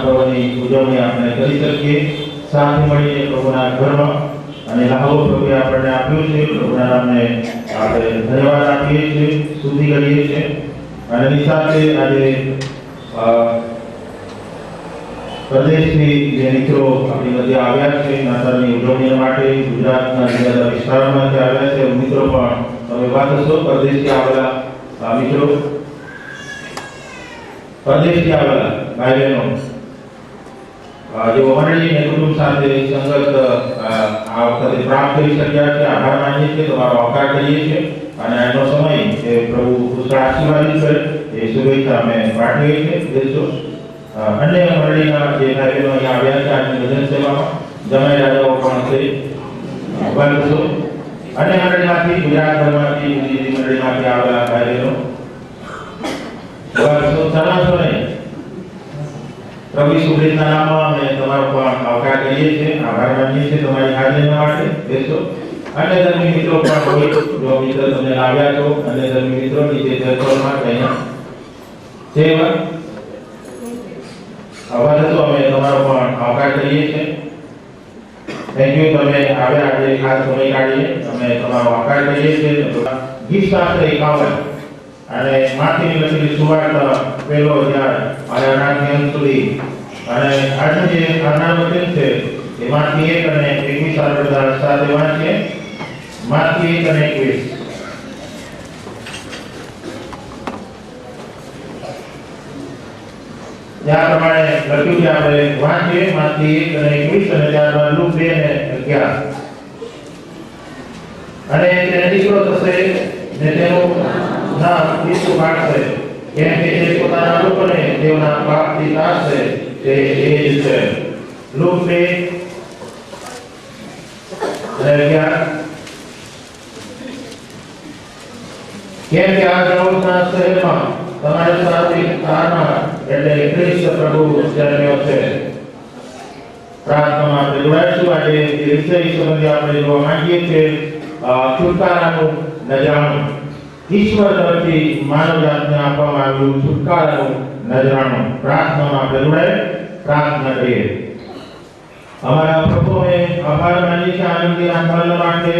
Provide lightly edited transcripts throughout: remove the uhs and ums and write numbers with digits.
પર્વની ઉજવણી આપણે કરી શકીએ સાથે મળીને પ્રભુના ઘરમાં અને લાહો પ્રભુએ આપણને આપ્યું છે પ્રભુના નામને આપણે ધન્યવાદ આપીએ છીએ સ્તુતિ કરીએ છીએ અને એની સાથે આજે પ્રદેશથી જે મિત્રો આપણી મધ્ય આવ્યા છે નાતાલની ઉજવણી માટે ગુજરાતના જુદા વિસ્તારોમાંથી આવ્યા છે મિત્રો પણ તમે વાત છો પ્રદેશથી આવેલા મિત્રો પ્રદેશથી આવેલા ભાઈ બહેનો જેઓ મંડળી અને કુટુંબ સાથે સંગત આ વખતે પ્રાપ્ત કરી શક્યા છે આભાર માનીએ છીએ તમારો આવકાર કરીએ છીએ અને આજનો સમય એ પ્રભુ પુષ્કળ આશીર્વાદિત કરે એ શુભેચ્છા અમે પાઠવીએ છીએ દેશો અન્ય મંડળીના જે ભાઈ બહેનો અહીંયા આવ્યા છે આજની ભજન સેવામાં જમાઈ રાજાઓ પણ છે બાળકો અન્ય મંડળીમાંથી ગુજરાતભરમાંથી મંડળીમાંથી આવેલા ભાઈ બહેનો બાળકો સલાસો નહીં પ્રભુ સુખના નામમાં અમે તમારો પણ આવકાર કરીએ છીએ આભાર માનીએ છીએ તમારી હાજરી માટે બેસો અન્ય ધર્મી મિત્રો પણ હોય જો મિત્ર તમને લાવ્યા છો અન્ય ધર્મી મિત્રોની જે ચર્ચામાં કહીએ સેવા આભાર તો અમે તમારો પણ આવકાર કરીએ છીએ થેન્ક યુ તમે આવ્યા આજે ખાસ સમય કાઢીએ અમે તમારો આવકાર કરીએ છીએ ગીત શાસ્ત્ર 51 અને માથીની લખેલી સુવાર્તા પહેલો અધ્યાય અને અનાથી અંત સુધી અને આજનું જે આના વચન છે એમાંથી 1 અને 21 આપણે બધા સાથે વાંચીએ માથી 1 અને 21 જ્યાં પ્રમાણે લખ્યું છે આપણે વાંચીએ માથી 1 અને 21 અને ત્યારબાદ લુક 2 અને 11 અને તેને દીકરો થશે ને તેનું નામ ઈસુ પાડશે કેમ કે તે પોતાના લોકોને દેવના પાપથી તારશે તે એ જ છે લુક 2 અને 11 કેમ કે આ જળોના શહેરમાં તમારે સાથે તારનાર એટલે ખ્રિસ્ત પ્રભુ જન્મ્યો છે પ્રાર્થનામાં આપણે જોડાઈશું આજે એ વિષય સંબંધી આપણે જોવા માંગીએ છીએ છુટકારાનું નજરાણું ઈશ્વર તરફથી માનવ જાતને આપવામાં આવેલું છુટકારાનું નજરાણું પ્રાર્થનામાં આપણે જોડાઈ પ્રાર્થના કરીએ અમારા પ્રભુને આભાર માનીએ છીએ આનંદી આનંદ માટે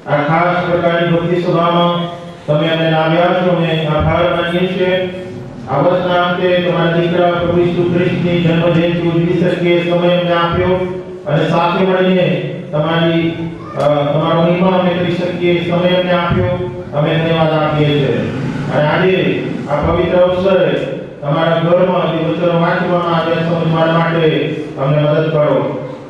આ ખાસ પ્રકારની ભક્તિ સભામાં તમે અમને લાવ્યા છો અને આભાર માનીએ છીએ આ વર્ષના અંતે તમારા દીકરા પ્રભુ ઈસુ ખ્રિસ્તની જન્મજયંતિ ઉજવી શકીએ સમય અમને આપ્યો અને સાથે મળીને તમારો મહિમા અમે કરી શકીએ સમય અમને આપ્યો અમે ધન્યવાદ આપીએ છીએ અને આજે આ પવિત્ર અવસરે તમારા ઘરમાં જે વચનો વાંચવામાં આવ્યા સમજવા માટે અમને મદદ કરો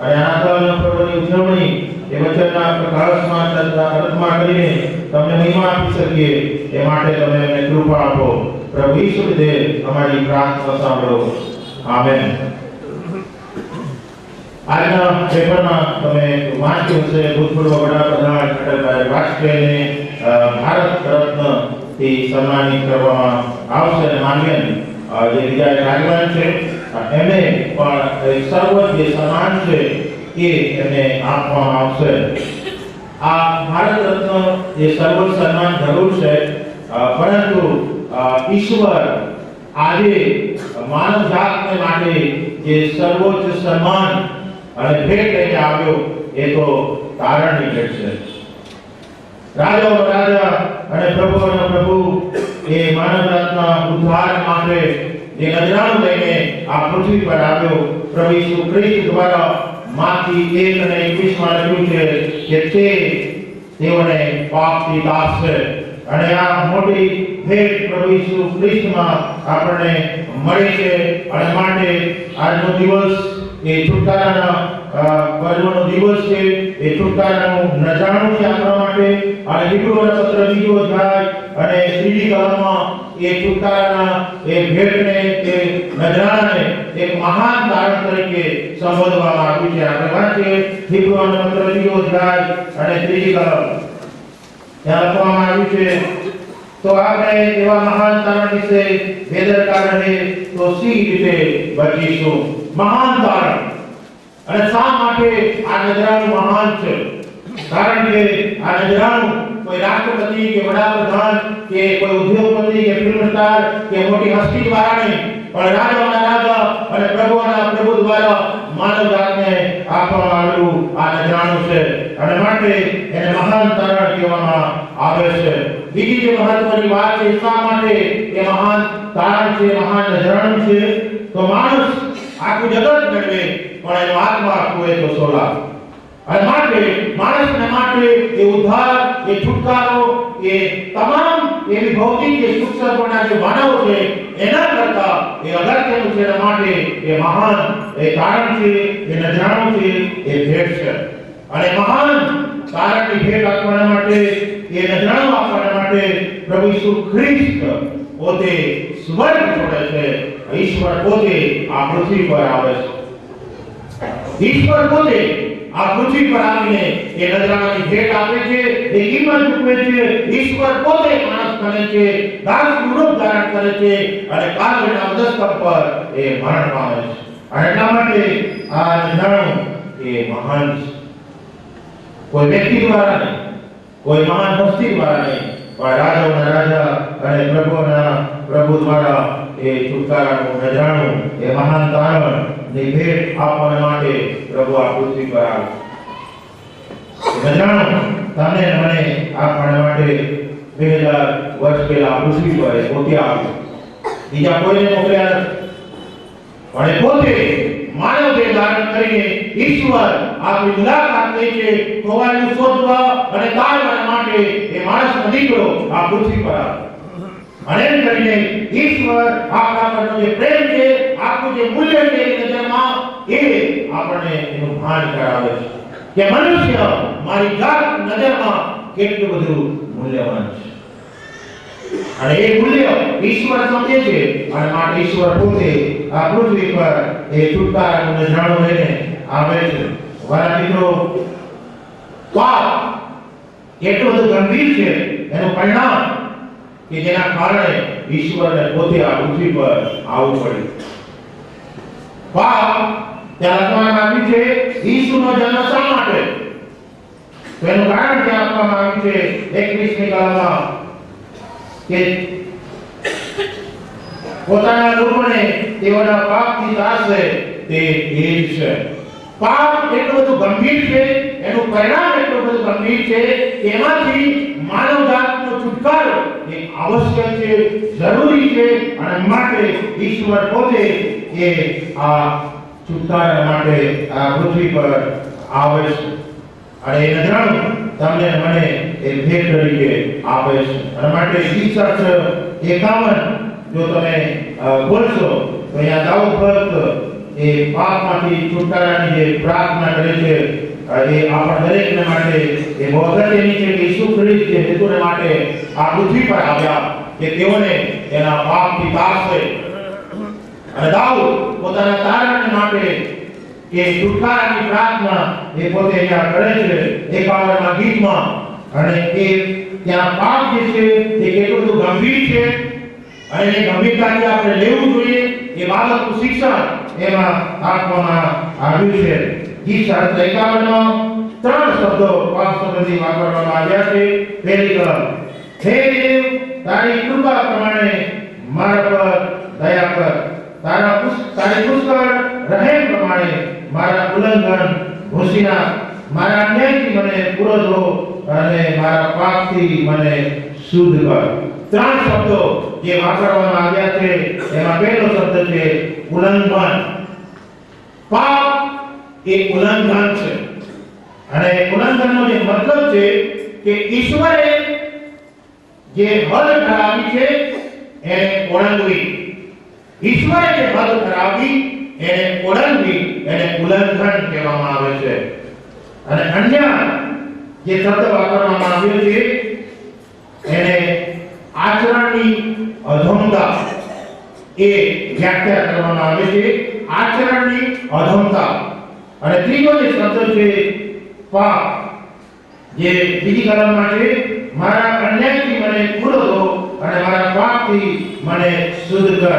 અને આનંદના પર્વની ઉજવણી એ વચનના પ્રકાશમાં અર્થમાં કરીને તમને મહિમા આપી શકીએ એ માટે તમે અમને કૃપા આપો પ્રભુ ઈસુ દેવ અમારી પ્રાર્થના સાંભળો આમેન આજના પેપરમાં તમે વાંચ્યું છે ભૂતપૂર્વ વડાપ્રધાન અટલભાઈ વાજપેયીને ભારત રત્નથી સન્માનિત કરવામાં આવશે અને માનનીય જે બીજા આગેવાન છે એમને પણ સર્વોચ્ચ જે સન્માન છે એ એમને આપવામાં આવશે આ ભારત રત્ન જે સર્વોચ્ચ સન્માન જરૂર છે પરંતુ ઈશ્વર આજે માનવ જાતને માટે જે સર્વોચ્ચ સન્માન અને ભેટ લઈને આવ્યો એ તો તારણની ભેટ છે રાજાઓ રાજા અને પ્રભુઓના પ્રભુ એ માનવ જાતના ઉદ્ધાર માટે જે નજરાણું લઈને આ પૃથ્વી પર આવ્યો પ્રભુ ઈસુ ખ્રિસ્ત દ્વારા માથી 1 અને 21 માં લખ્યું છે કે તે તેઓને પાપથી તારશે અને આ મોટી ભેટ પ્રભુ ઈસુ ખ્રિસ્તમાં આપણને મળે છે અને માટે આજનો દિવસ એ છુટકારાના પર્વનો દિવસ છે એ છુટકારાનું નજરાણું છે આપણા માટે અને હિબ્રુઓના પત્ર બીજો અધ્યાય અને ત્રીજી કલમમાં એ છુટકારાના એ ભેટને એ નજરાણાને એક મહાન તારણ તરીકે સંબોધવામાં આવ્યું છે આપણે વાંચીએ હિબ્રુઓના પત્ર બીજો અધ્યાય અને ત્રીજી કલમ ત્યાં લખવામાં આવ્યું છે તો આપણે એવા મહાન તારણ વિશે બેદરકાર રહે તો સી રીતે બચીશું મહાન તારણ અને શા માટે આ નજરાણું મહાન છે કારણ કે આ નજરાણું કોઈ રાષ્ટ્રપતિ કે વડાપ્રધાન કે કોઈ ઉદ્યોગપતિ કે ફિલ્મ સ્ટાર કે મોટી હસ્તી દ્વારા નહીં પણ રાજાઓના રાજા અને પ્રભુઓના પ્રભુ દ્વારા માનવ જાતને આપવામાં આવેલું આ નજરાણું છે અને માટે એને મહાન તારણ કહેવામાં આવે છે. બીજી જે મહત્વની વાત છે, શા માટે એ મહાન તારણ છે, મહાન નજરાણું છે? તો માણસ આખું જગત મેળવે પણ એનો આત્મા ખોએ તો સોલા. અને માટે માણસને માટે એ ઉદ્ધાર, એ છુટકારો, એ તમામ એવી ભૌતિક જે સુખ સગવડના જે માનવો છે એના કરતા એ અગત્યનું છે. એના માટે એ મહાન એ તારણ છે, એ નજરાણું છે, એ ભેટ છે. અને મહાન તારણની ભેટ આપવા માટે, એ નજરાણું આપવા માટે પ્રભુ ઈસુ ખ્રિસ્ત પોતે સ્વર્ગ છોડે છે. ઈશ્વર પોતે આ પૃથ્વી પર આવે છે. ઈશ્વર પોતે આ પૃથ્વી પર આવીને એ નજરાણાની ભેટ આપે છે, એ કિંમત ચૂકવે છે. ઈશ્વર પોતે માણસ બને છે, દાસનું રૂપ ધારણ કરે છે અને કાલ્વરીના મસ્તક પર એ મરણ પામે છે. અને એટલા માટે આ નજરાણું એ મહાન છે. કોઈ વ્યક્તિ દ્વારા નહીં, કોઈ મહાન હસ્તી દ્વારા નહીં, પણ રાજાઓના રાજા અને પ્રભુઓના પ્રભુ દ્વારા એ છુટકારાનું નજરાણું, એ મહાન તારણ ની ભેટ આપવા માટે પ્રભુ આ પૃથ્વી પર આવે. નજરાણું તમને મને આપવા માટે 2000 વર્ષ પહેલા પૃથ્વી પર પોતે આવ્યો. બીજા કોઈને મોકલ્યા નથી, પણ એ પોતે માનવ દેહ ધારણ કરીને ઈશ્વર આપણી મુલાકાત લે છે, ખોવાયેલું શોધવા અને તારવા માટે એ માણસનો દીકરો આ પૃથ્વી પર આવે. અને એમ કરીને ઈશ્વર આપણા પરનો જે પ્રેમ છે, આખું જે મૂલ્ય છે એ નજરમાં એ આપણને એનું ભાન કરાવે છે કે મનુષ્ય મારી જાત નજરમાં કેટલું બધું મૂલ્યવાન છે. અને એ મૂલ્ય ઈશ્વર સમજે છે અને માટે ઈશ્વર પોતે આ પૃથ્વી પર એ છુટકારાનું નજરાણું લઈને આવે છે. વાલા મિત્રો, પાપ એટલું બધું ગંભીર છે, એનું પરિણામ કે જેના કારણે ઈશ્વરને પોતે આ પૃથ્વી પર આવવું પડ્યું. પાપ ત્યાં લખવામાં આવ્યું છે ઈસુનો જન્મ શા માટે? તો એનું કારણ ત્યાં આપવામાં આવ્યું છે 21મી કલમમાં કે પોતાના લોકોને તેઓના પાપથી તારશે તે એ જ છે. પાપ એટલું બધું ગંભીર છે, એનું પરિણામ એટલું બધું ગંભીર છે, એમાંથી માનવ જાતનો છુટકારો એ આવશ્યક છે, જરૂરી છે. અને માટે ઈશ્વર પોતે એ આ છુટકારા માટે આ પૃથ્વી પર આવે છે. અને એ નજરાણું તમને મને એ ભેટ તરીકે આપે છે. અને માટે ઈસા 51 જો તમે બોલશો તો અહીંયા દાઉદ ભક્ત એ પાપમાંથી છુટકારાની જે પ્રાર્થના કરે છે, એ આપણા દરેકને માટે એ બહુ અગત્યની છે કે ઈસુ ખ્રિસ્ત જે હેતુને માટે આ પૃથ્વી પર આવ્યા કે તેઓને એના પાપથી તારશે. અને દાઉદ પોતાના તારણને માટે કે છુટકારાની પ્રાર્થના એ પોતે અહીંયા કરે છે 51મા ગીતમાં. અને એ ત્યાં પાપ જે છે તે કેટલું બધું ગંભીર છે અને એ ગંભીરતાથી આપણે લેવું જોઈએ એ બાબતનું શિક્ષણ એમાં આપવામાં આવ્યું છે. ગીત 51માં 3 શબ્દો પાપ શબ્દથી વાપરવામાં આવ્યા છે. પહેલી કલમ, હે દેવ, તારી કૃપા પ્રમાણે મારા પર દયા કર, તારી પુષ્કળ રહેમ પ્રમાણે મારા ઉલ્લંઘન ભૂંસી નાખ, મારા અન્યાયથી મને પૂરો ધો અને મારા પાપથી મને શુદ્ધ કર. 3 શબ્દો જે વાપરવામાં આવ્યા છે એમાં પહેલો શબ્દ છે ઉલ્લંઘન. પાપ એ ઉલ્લંઘન છે અને ઉલ્લંઘનનો જે મતલબ છે કે ઈશ્વરે જે હદ ઠરાવી છે એને ઓળંગવી. ઈશ્વરે જે હદ ઠરાવી એને ઓળંગવી એને ઉલ્લંઘન કહેવામાં આવે છે. અને અન્ય જે શબ્દ વાપરવામાં આવ્યો છે એને આચરણની અધમતા એ વ્યાખ્યા કરવામાં આવે છે. આચરણની અધમતા. અને ત્રીજો જે શબ્દ છે પાપ, જે બીજી કલમમાં છે મારા અન્યાયથી મને પૂરો ધો અને મારા પાપથી મને શુદ્ધ કર.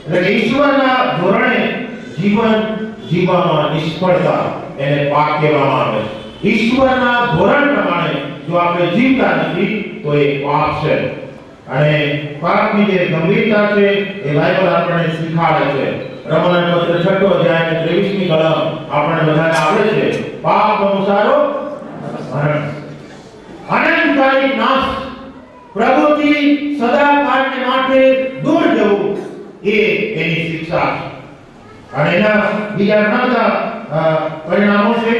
એટલે કે ઈશ્વરના ધોરણે જીવન જીવવામાં નિષ્ફળતા એને પાપ કહેવામાં આવે છે. ઈશ્વરના ધોરણ પ્રમાણે જો આપણે જીવતા નથી તો એ પાપ છે. અને પાપની જે ગંભીરતા છે એ બાઇબલ આપણને શીખવાડે છે. રમણ પત્ર 6 અધ્યાય 23મી કલમ આપણને બધાને આવડે છે. પાપનો સારો મરણ, અનંતકાલિક નાશ, પ્રભુથી સદાકાળને માટે દૂર જવું એ એની શિક્ષા છે. અને એના બીજા ઘણા બધા પરિણામો છે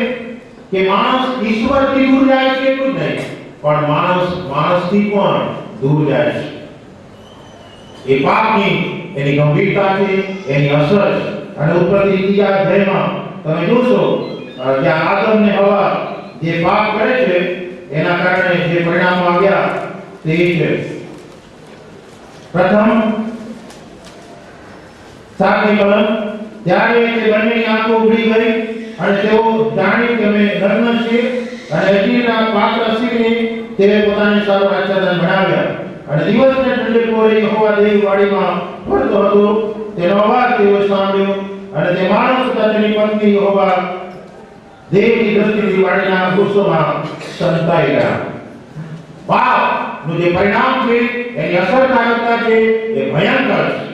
કે માણસ ઈશ્વરથી દૂર જાય છે એટલું જ નહીં, પણ માણસથી પણ દૂર જાય છે. એ પાપની એની ગંભીરતા છે, એની અસર છે. અને ઉપરથી ત્રીજા અધ્યાયમાં તમે જોશો જ્યાં આદમ ને હવા જે પાપ કરે છે એના કારણે જે પરિણામો આવ્યા તે છે. પ્રથમ 7મી કલમ, ત્યારે તે બંનેની આંખો ઉઘડી ગઈ અને તેઓ જાણ્યું કે અમે નગ્ન છીએ, અને અગ્નિના પાત્ર સીવીને તે પોતાને સારું આચ્છાદન બનાવ્યા. અને દિવસને ઠંડકો યહોવા દેવ વાડીમાં ફરતો હતો, તેનો અવાજ તેઓ સાંભળ્યો, અને તે માણસ તથા તેની પત્ની યહોવા દેવની દ્રષ્ટિથી વાડીના વૃક્ષોમાં સંતાઈ ગયા. પાપનું જે પરિણામ છે એની અસરકારકતા છે એ ભયંકર છે.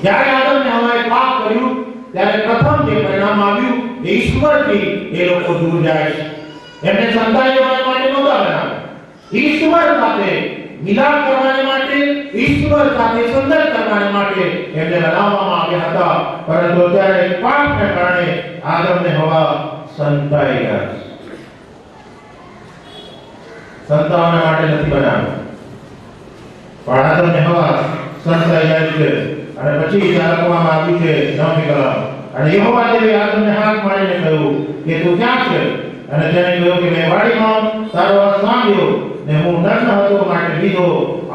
જ્યારે આદમને હવાએ પાપ કર્યું ત્યારે પ્રથમ જે પરિણામ આવ્યું એ ઈશ્વરથી એ લોકો દૂર જાય છે. એમને સંતાઈ જવા માટે નહોતા બનાવ્યા, ઈશ્વર સાથે મિલાપ કરવા માટે, ઈશ્વર સાથે સંબંધ કરવા માટે એમને બનાવવામાં આવ્યા હતા. પરંતુ ત્યારે પાપને કારણે આદમને હવા સંતાઈ ગયા. સંતાવવા માટે નથી બનાવ્યા, પણ આદમને હવા સંતાઈ જાય છે. અને પછી ચાલવામાં આવ્યું છે 9મી કલમ, અને યહોવા દેવે આદમને હાથ મારીને કહ્યું કે તું ક્યાં છે? અને તેણે કહ્યું કે મેં વાડીમાં તારો અવાજ સાંભળ્યો ને હું નગ્ન હતો માટે લીધો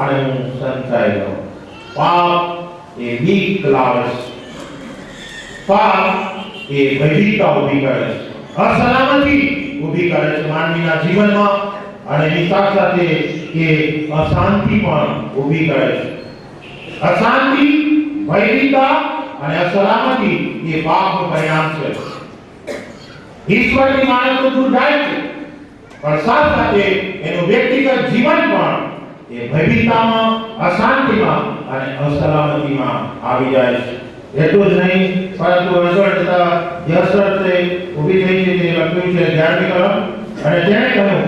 અને હું સંતાઈ ગયો. પાપ એ બીક લાવે છે, પાપ એ ભયભીતતા ઊભી કરે છે, અસલામતી ઊભી કરે છે માનવીના જીવનમાં, અને એની સાથે એ અશાંતિ પણ ઊભી કરે છે. અશાંતિ, ભયભીતતા અને અસલામતી એ પાપનું પરિણામ છે. ઈશ્વરની માણસ તો દૂર જાય છે, પણ સાથે એનું વ્યક્તિગત જીવન પણ એ ભયભીતતામાં, અશાંતિમાં અને અસલામતીમાં આવી જાય છે. એટલું જ નહીં, પરંતુ અસર તથા જે અસર તે ઊભી થઈ છે તે લખ્યું છે 11મી કલમ, અને તેણે કહ્યું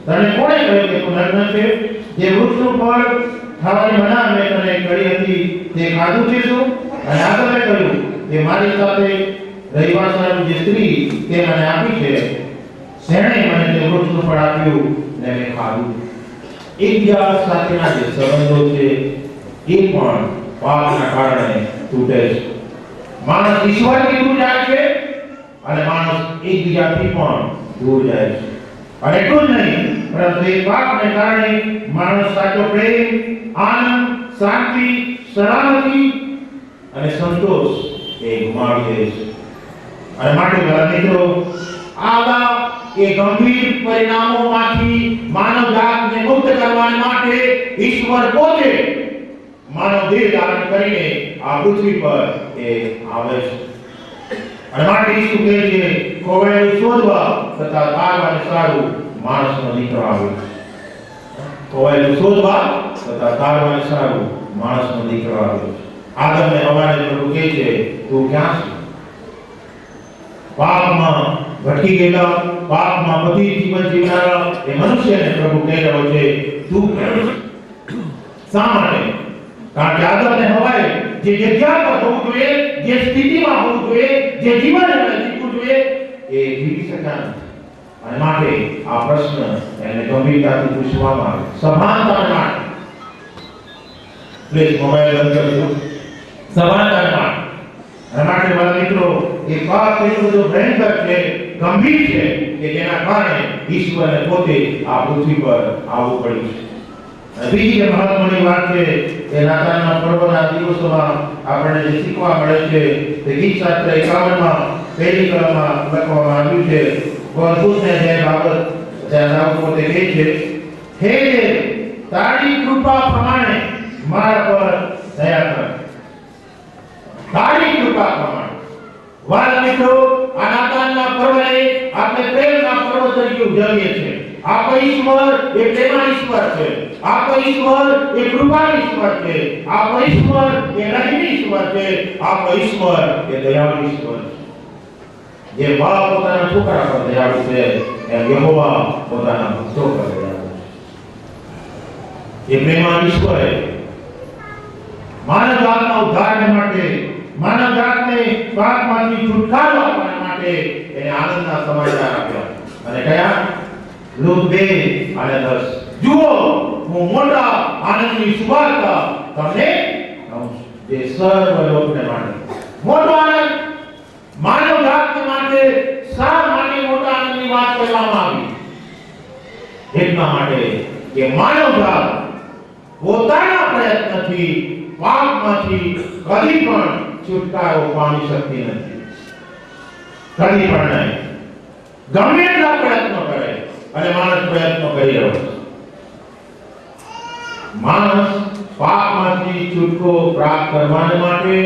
તને કોણે કહ્યું કે તું નગ્ન છે? જે વૃક્ષનું ફળ ખાવાની મના મેં તને કરી હતી તે ખાધું છે શું? અને આગળ કહ્યું કે મારી સાથે રહીવાસની જે સ્ત્રી તે મને આપી છે, તેણે મને તે વૃક્ષનું ફળ આપ્યું ને મેં ખાધું. એકબીજા સાથેના જે સંબંધો છે એ પણ પાપના કારણે તૂટે છે. માણસ ઈશ્વરથી દૂર જાય છે અને માણસ એકબીજાથી પણ દૂર જાય છે. અને એટલું જ નહીં, પરંતુ એ પાપને કારણે માણસ સાચો પ્રેમ, આનંદ, શાંતિ, સલામતી અને સંતોષ એ ગુમાવી દે છે. અને માટે મારા મિત્રો, આવા એ ગંભીર પરિણામોમાંથી માનવ જાતને મુક્ત કરવા માટે ઈશ્વર પોતે માનવ દેહ ધારણ કરીને આ પૃથ્વી પર એ આવે છે. અને માટે ઈસુ કહે છે, ખોવાયેલું શોધવા તથા તારવાને સારું માણસનો દીકરો આવ્યો. ખોવાયેલું શોધવા તથા તારવાને સારું માણસનો દીકરો આવ્યો. આદમને હવાને પ્રભુ કહે છે, તું ક્યાં છે? પાપમાં ભટકી ગયેલા, પાપમાં બધી જીવન જીવનારા એ મનુષ્યને પ્રભુ કહી રહ્યો છે, તું ક્યાં છે? શા માટે? કારણ કે આદમને હવાએ જે જગ્યા પર હોવું જોઈએ, જે સ્થિતિમાં હોવું જોઈએ, જે જીવન એમણે જીવવું જોઈએ એ જીવી શક્યા નથી. અને માટે આ પ્રશ્ન એને ગંભીરતાથી પૂછવામાં આવે, સભાનતા માટે. પ્લીઝ મોબાઈલ બંધ કરજો. સભાનતા માટે. અને માટે મારા મિત્રો, એ પાપ એટલો બધો ભયંકર છે, ગંભીર છે કે જેના કારણે ઈશ્વરને પોતે આ પૃથ્વી પર આવવું પડ્યું છે. બીજી જે મહત્વની વાત છે એ નાતાલના પર્વના દિવસોમાં આપણને જે શીખવા મળે છે તે ગીત શાસ્ત્ર 51માં પહેલી કલમમાં લખવામાં આવ્યું છે. અદ્ભુતને જે બાબત ત્યાં રાવ પોતે કહે છે, હે દેવ, તારી કૃપા પ્રમાણે મારા પર દયા કર. તારી કૃપા પ્રમાણે. વાલા મિત્રો, આ નાતાલના પર્વને આપણે પ્રેમના પર્વ તરીકે ઉજવીએ છીએ. आपको ईश्वर एक प्रेमा ईश्वर है, आपको ईश्वर एक कृपा ईश्वर है, आपको ईश्वर एक रहीम ईश्वर है, आपको ईश्वर एक दयालु ईश्वर है। જે બાપ પોતાના છોકરા પર દયાળુ છે એમ યહોવા પોતાના ભક્તો પર દયાળુ છે। એ પ્રેમા ઈશ્વર છે। માનવ જાતના ઉદ્ધાર માટે, માનવ જાતને પાપમાંથી છુટકારો આપવા માટે એને આનંદના સમાચાર આપ્યા। અને કયા? લૂક 2:10 જુઓ હું મોટા આનંદની સુવાર્તા તમને કહું છું જે સર્વ લોકને માટે। મોટો આનંદ માનવ જાતને માટે શા માટે મોટા આનંદની વાત કરવામાં આવી? એટલા માટે કે માનવ જાત પોતાના પ્રયત્નથી પાપમાંથી કદી પણ છુટકારો પામી શકતી નથી। કદી પણ નહીં। ગમે એટલા પ્રયત્નો કરે અને માણસ પ્રયત્નો કરી રહ્યો છે, માણસ પાપમાંથી છુટકો પ્રાપ્ત કરવા માટે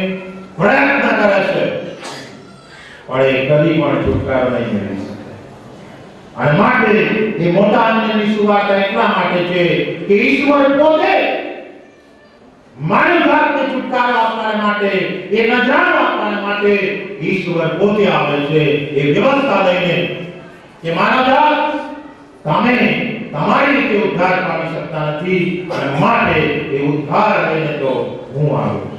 પ્રયત્ન કરે છે પણ એ કદી પણ છુટકારો નહીં મેળવી શકે। અને માટે એ મોટા આનંદની સુવાર્તા એટલા માટે છે કે ઈશ્વર પોતે માનવ જાતને છુટકારો આપવા માટે, એ નજરાણું આપવા માટે ઈશ્વર પોતે આવે છે એ વ્યવસ્થા લઈને કે માનવ જાત તમે તમારી રીતે ઉદ્ધાર પામી શકતા નથી અને માટે એ ઉદ્ધાર લઈને તો હું આવ્યો છું।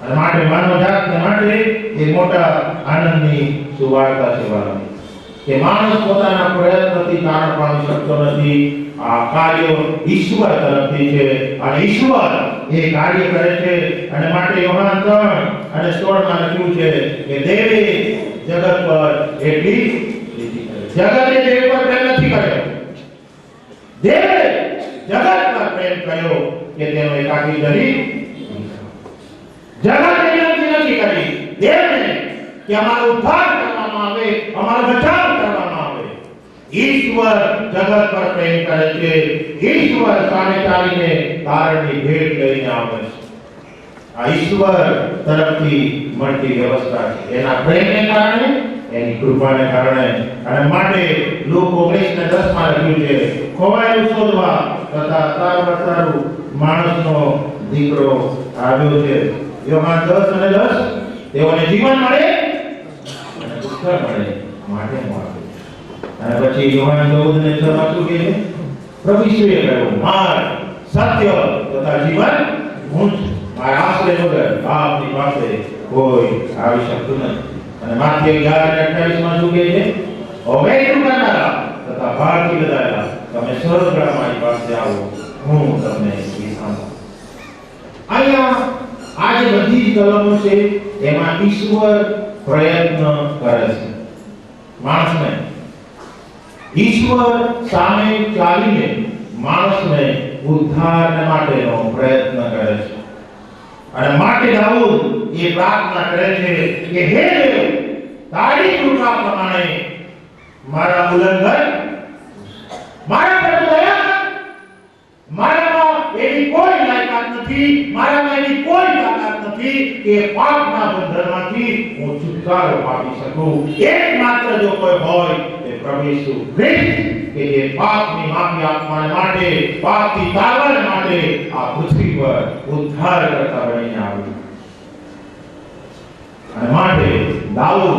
અને માટે માનવ જાતને માટે એ મોટા આનંદની સુવાર્તા છે વાલા કે માણસ પોતાના પ્રયત્નથી કારણ પામી શકતો નથી। આ કાર્ય ઈશ્વર તરફથી છે અને ઈશ્વર એ કાર્ય કરે છે। અને માટે યોહાન 3:16 માં લખ્યું છે કે દેવે જગત પર એટલી પ્રીતિ કરી। જગતે દેવ પર પ્રેમ નથી કર્યો, દેવે જગત પર પ્રેમ કર્યો કે તેનો એકાકી કરી। જગતે વિનંતી નથી કરી દેવને કે અમારો ઉદ્ધાર કરવામાં આવે, અમારો બચાવ કરવામાં આવે। ઈશ્વર જગત પર પ્રેમ કરે છે, ઈશ્વર સામે ચાલીને તારણની ભેટ લઈને આવે છે। આ ઈશ્વર તરફથી મળતી વ્યવસ્થા છે, એના પ્રેમને કારણે, એની કૃપાને કારણે। અને માટે લૂક 19:10 માં લખ્યું છે ખોવાયેલું શોધવા તથા સારું માણસનો દીકરો આવ્યો છે। યોહાન 10:10 તેઓને જીવન મળે અને પુત્ર મળે માટે હું આવ્યો। અને પછી યોહાન 14:6 માં શું કહે છે? પ્રભુ ઈસુએ કહ્યું માર્ગ, સત્ય તથા જીવન હું છું, મારા આશ્રય વગર બાપની પાસે કોઈ આવી શકતું નથી। અને માથે 11:28 માં શું કહે છે? હવે શું કરનારા તથા ભારથી બધાયા તમે સર્વગ્રહ મારી પાસે આવો, હું તમને વિસામો। અહીંયા આ જે બધી કલમો છે એમાં ઈશ્વર પ્રયત્ન કરે છે માણસને। ઈશ્વર સામે ચાલીને માણસને ઉદ્ધાર માટેનો પ્રયત્ન કરે છે। અને માટે દાઉદ એ પ્રાર્થના કરે છે કે હે દેવ તારી કૃપા પ્રમાણે મારા ઉલ્લંઘન, મારા પર દયા કર। મારામાં એવી કોઈ લાયકાત નથી, મારામાં એવી કોઈ તાકાત નથી કે પાપના બંધનમાંથી હું છુટકારો પામી શકું। એકમાત્ર જો કોઈ હોય તે પ્રભુ ઈસુ ખ્રિસ્ત કે જે પાપની માફી આપવા માટે, પાપથી તારવા માટે આ પૃથ્વી પર ઉદ્ધાર કરતા બનીને આવ્યો। અને માટે દાઉદ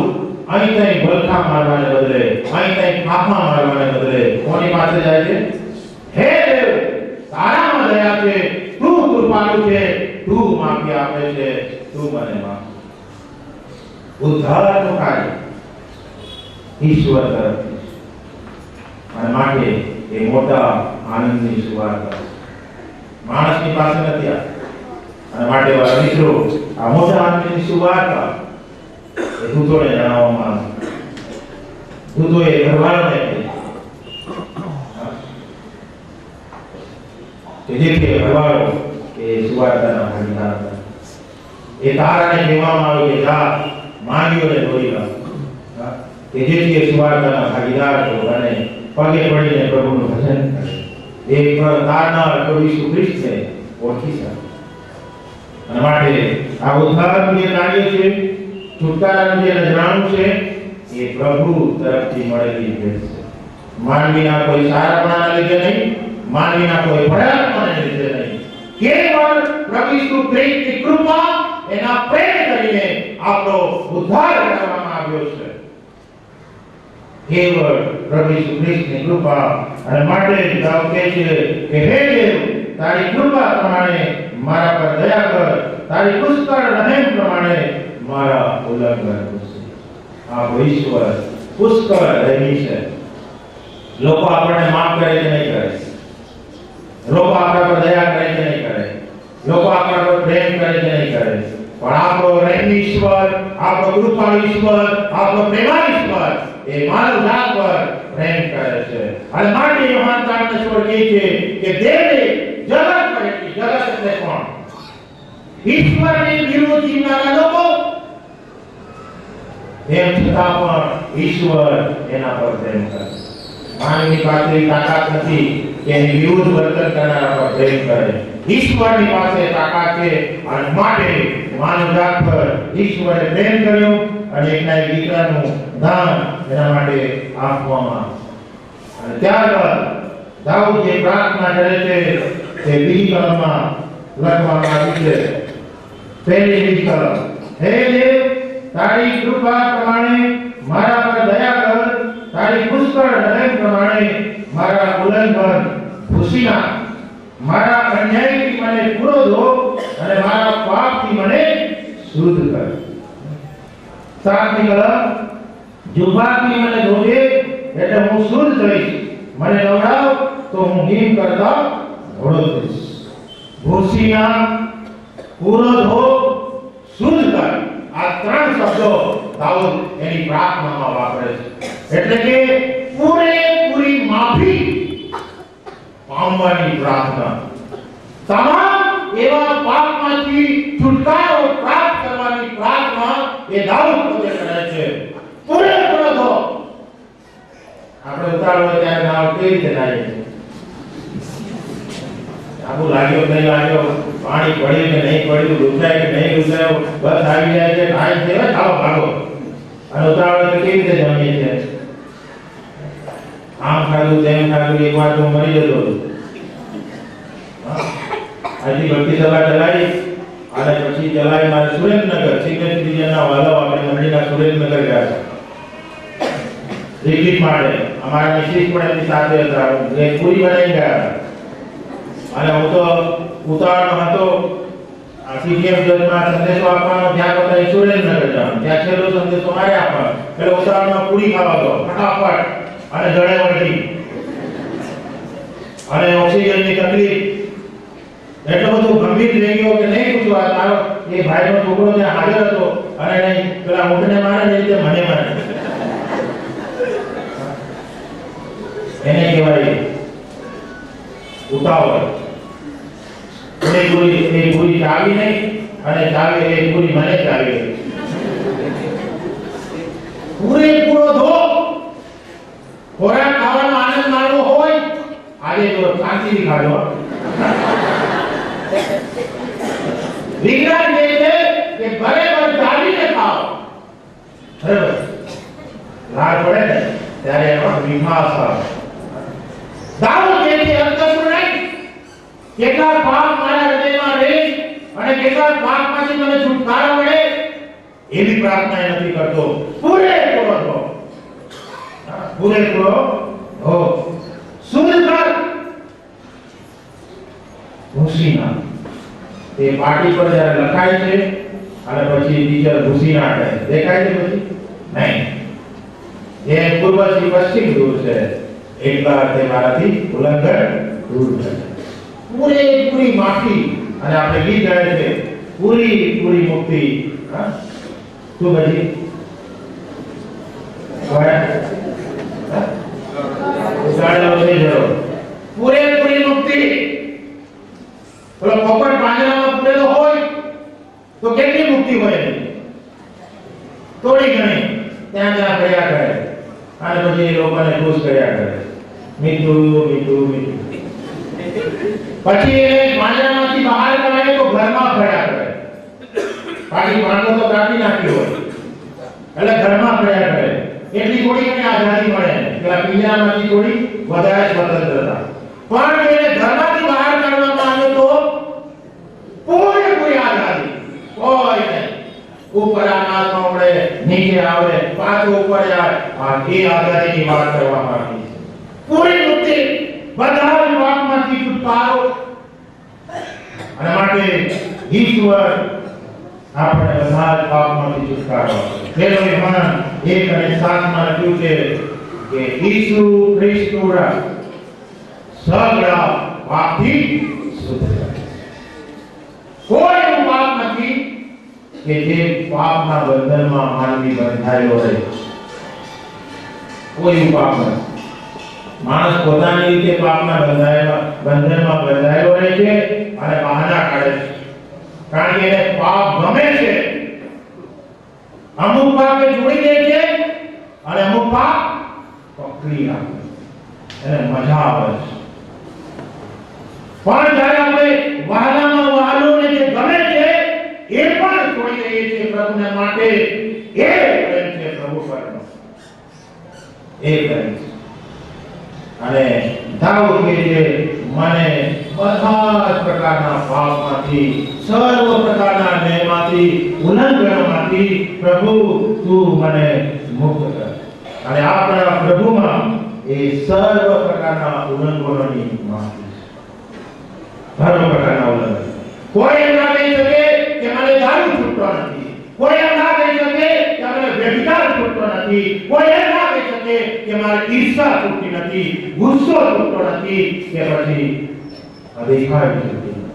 અહીં ત્યાં ભલખા મારવાને બદલે, અહીં ત્યાં ફાફા મારવાને બદલે કોની પાસે જાય છે? હે દેવ તારામાં દયા છે, તું કૃપાળુ છે, તું માફી આપે છે, તું મને માફ। ઉદ્ધારનું કાર્ય ઈશ્વર તરફથી। અને માટે એ મોટા આનંદની સુવાર્તા માણસની પાસે નથી આ। અને માટે વાલા મિત્રો આ મોટા આનંદની સુવાર્તા એ દૂતોને જણાવવામાં આવે। દૂતોએ ઘરવાળાને કહી કે જેથી ઘરવાળો એ સુવાર્તાના ભાગીદાર હતા। એ તારાને કહેવામાં આવ્યું કે જા માનવીઓને દોરી લાવ કે જેથી એ સુવાર્તાના ભાગીદાર અને પગે પડીને પ્રભુનું ભજન કરે। એ તારના પ્રભુ ઈસુ ખ્રિસ્તને ઓળખી શકે। અને માટે આ ઉદ્ધારનું જે કાર્ય છે, છુટકારાનું જે નજરાણું છે એ પ્રભુ તરફથી મળેલી ભેટ છે। માનવીના કોઈ સારાપણાના લીધે નહીં, માનવીના કોઈ ભડાકપણાને લીધે નહીં, કેવળ પ્રભુ ઈસુ ખ્રિસ્તની કૃપા એના પ્રેમ કરીને આપણો ઉદ્ધાર કરવામાં આવ્યો છે. કેવળ પ્રભુ ઈસુ ખ્રિસ્તની કૃપા. અને માટે દાઉદ કહે છે કે હે દેવ, તારી કૃપા પ્રમાણે મારા પર દયા કર, તારી પુષ્કળ રહેમ પ્રમાણે મારા ઉલ્લંઘન પૂછે. આ ઈશ્વર પુષ્કળ રહેમી છે. લોકો આપણને માફ કરે કે નહીં કરે? લોકો આપણા પર દયા કરે કે નહીં કરે? લોકો આપણા પર પ્રેમ કરે કે નહીં કરે? પણ આપણો રહેમી ઈશ્વર, આપણો કૃપાળુ ઈશ્વર, આપણો પ્રેમાળ ઈશ્વર એ માનવ જાત પર પ્રેમ કરે છે. અને માટે યોહાન 4:16 કહે છે કે દેવે જગત પર એટલી, જગત એટલે કોણ? ઈશ્વરને વિરુદ્ધ જીવનારા લોકો, તેમ છતાં પણ ઈશ્વર એના પર પ્રેમ કરે. માનવી પાસે તાકાત નથી કે એની વિરુદ્ધ વર્તન કરનારા પર પ્રેમ કરે. ઈશ્વરની પાસે તાકાત છે અને માટે માનવજાત પર ઈશ્વરે પ્રેમ કર્યો અને એકના એક દીકરાનું દાન એના માટે આપવામાં. અને ત્યારબાદ દાઉદ જે પ્રાર્થના કરે છે તે બીજી કલમમાં લખવામાં આવી છે. પહેલી બીજી કલમ, હે દેવ, તારી કૃપા પ્રમાણે મારા પર દયા કર, તારી પુષ્કળ રહેમ પ્રમાણે મારા ઉલ્લંઘન ભૂંસી નાખ, મારા અન્યાયથી મને પૂરો ધો અને મારા પાપથી મને શુદ્ધ કર. સાતમી કલમ, જુબાથી મને ધોજે એટલે હું શુદ્ધ થઈશ, મને નવડાવ તો હું હિમ કરતા ઘોડો થઈશ. ભૂંસી નાખ, પૂરો ધો, શુદ્ધ કર, આ ત્રણ શબ્દો દાઉદ એની પ્રાર્થનામાં વાપરે છે. એટલે કે પૂરેપૂરી માફી પામવાની પ્રાર્થના, તમામ એવા પાપમાંથી છુટકારો પ્રાપ્ત કરવાની પ્રાર્થના એ દાઉદ પોતે કરે છે. પૂરેપૂરો ધો. આપણે ઉતારો ત્યારે દાઉદ કેવી રીતે થાય છે? આબુ લાગ્યો કે નહીં લાગ્યો, પાણી પડ્યું કે નહીં પડ્યું, લૂંટાય કે નહીં લૂંટાયો, બસ આવી જાય છે, ખાય છે, ચાલો ભાગો. અને ઉતાવળ તો કેવી રીતે જમીએ છીએ? આમ ખાધું તેમ ખાધું, એક વાર તો મરી જતો હતો. હજી ભક્તિ સભા ચલાવી અને પછી ચલાવી મારે સુરેન્દ્રનગર સિગ્નેચર ડિવિઝનના વાલો આપણે મંડળીના સુરેન્દ્રનગર ગયા રિપીટ માટે. અમારા મિસિસ પણ એમની સાથે હતા, એ પૂરી બનાવી ગયા. અને હું તો ઉતાવળનો હતો, સીટીએમ જજમાં સંદેશો આપવાનો, ત્યાં બધા સુરેન્દ્રનગર જવાનું, ત્યાં છેલ્લો સંદેશો મારે આપવાનો. એટલે ઉતાવળમાં પૂરી ખાવા દો ફટાફટ અને જડે વળી અને ઓક્સિજનની તકલીફ એટલો બધો ગંભીર થઈ ગયો કે નહીં પૂછવા. તારો એ ભાઈનો છોકરો ત્યાં હાજર હતો અને નહીં પેલા ઊંટને મારે ને રીતે મને મારે. એને કહેવાય ઉતાવળ. એ પૂરી ચાવી નહીં અને ચાવી એ પૂરી મને ચાવી. પૂરેપૂરો ધો. ખોરાક ખાવાનો આનંદ માણવો હોય, આજે તો શાંતિથી ખાજો. વિજ્ઞાન કહે છે કે બરાબર ચાવીને ખાઓ. બરાબર લાળ પડે ને ત્યારે એમાં મીઠાશ આવે. દારૂ જે છે અંતરનું નહીં, કેટલા પાપ મારા હૃદયમાં રહે અને કેટલા પાપમાંથી મને છુટકારો મળે એવી પ્રાર્થના એ નથી કરતો. પૂરેપૂરો ધો. પૂરેપૂરો ધો, શુદ્ધ કર, ભૂસી નાખ. એ પાટી પર જ્યારે લખાય છે અને પછી ટીચર ભૂસી નાખે, દેખાય છે પછી નહીં. એ પૂર્વથી પશ્ચિમ દૂર છે એટલા તે મારાથી ઉલ્લંઘન દૂર છે. પૂરેપૂરી માફી. અને આપણે ગીત ગાય છે પૂરી મુક્તિ. શું પછી પૂરેપૂરી મુક્તિ. પેલો પોપટ પાંજરામાં પૂરેલો હોય તો કેટલી મુક્તિ હોય? થોડી ઘણી ત્યાં ત્યાં કર્યા કરે અને પછી એ લોકોને ખુશ કર્યા કરે. મીઠું મીઠું મીઠું. પછી એ પાંજરામાંથી બહાર કાઢે તો ઘરમાં ફર્યા કરે. પાછી પાંદડો તો કાઢી નાખ્યો હોય એટલે ઘરમાં ફર્યા કરે. એટલી થોડી ઘણી આઝાદી મળે. પેલા પિંજરામાંથી થોડી વધારે સ્વતંત્રતા. પણ એને ઘરમાંથી બહાર કાઢવામાં આવે તો પૂરેપૂરી આઝાદી. કોઈ નહીં ઉપર આકાશમાં ઉડે, નીચે આવે, પાછો ઉપર જાય. આ એ આઝાદીની વાત કરવામાં આવી છે. પૂરી મુક્તિ, બધા વિભાગમાંથી છુટકારો. અને માટે ઈશ્વર આપણે બધા જ પાપમાંથી છુટકારો આપે. પેલો યોહાન 1:7 લખ્યું છે કે ઈસુ ખ્રિસ્તુના સગળા પાપથી શુદ્ધ કરે. કોઈ એવું પાપ નથી કે જે પાપના બંધનમાં માનવી બંધાયેલો રહે. કોઈ એવું પાપ નથી. માણસ પોતાની રીતે પાપના બંધનમાં બંધાયેલો રહે છે અને બહાના કાઢે છે. કારણ કે એને પાપ ગમે છે. અમુક પાપ એ છોડી દે છે અને અમુક પાપ પકડી રાખે. એને મજા આવે છે. પણ જ્યારે આપણે વહાલામાં વહાલોને જે ગમે છે એ પણ છોડી દઈએ છીએ પ્રભુને માટે, એ પ્રેમ છે પ્રભુ પરનો. એ પ્રેમ છે. અને દાઉદ કહે છે મને બધા જ પ્રકારના પાપમાંથી, સર્વ પ્રકારના ન્યાયમાંથી, ઉલ્લંઘનોમાંથી પ્રભુ તું મને મુક્ત કર. અને આપણા પ્રભુમાં એ સર્વ પ્રકારના ઉલ્લંઘનોની માફી છે. સર્વ પ્રકારના ઉલ્લંઘન. કોઈ એમ ના કહી શકે કે મને દારૂ છૂટતો નથી. કોઈ એમ ના કહી શકે કે મને વ્યભિચાર છૂટતો નથી. કોઈ એમ ના કહી શકે કે મારી ઈર્ષા છૂટતી નથી, ગુસ્સો છૂટતો નથી, કે પછી અધિકાર છૂટતી નથી,